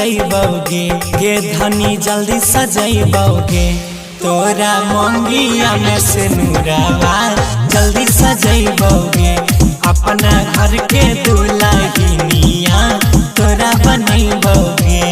सजैबोगे गे धनी जल्दी सजैबोगे तोरा मंगिया में से नूरावा जल्दी सजैबोगे अपना घर के दुल्हनिया तोरा बनैबोगे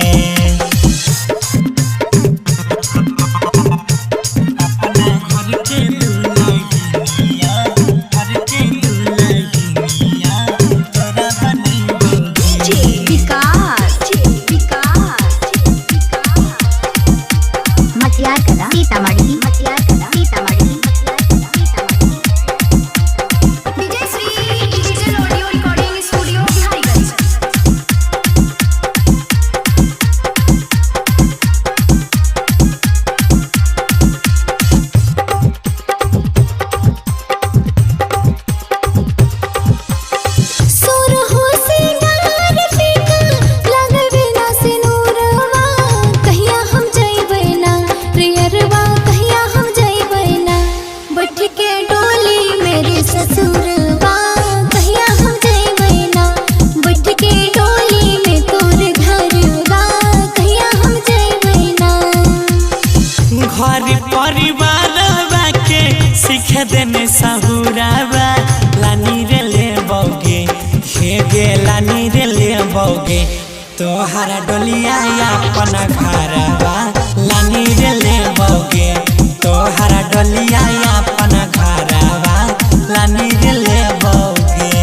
देने सहुरावा लानी रे ले बोगे हे गे लानी रे ले बोगे तोहरा डोलिया अपना घरवा लानी रे ले बोगे तोहरा डोलिया अपना घरवा लानी रे ले बोगे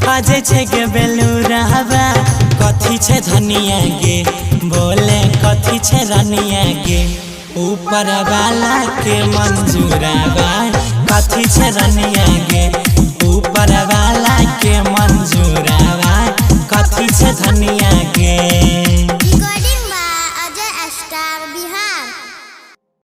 बाजे छे गे बेलूरावा कथी छे धनिया गे बोले कथी छे रानिया गे ऊपर वाला के मंजूरावा कथी छे रानिया गे ऊपर वाला के मंजूरावा कथी छे धनिया गे। Recording by Ajay star Bihar.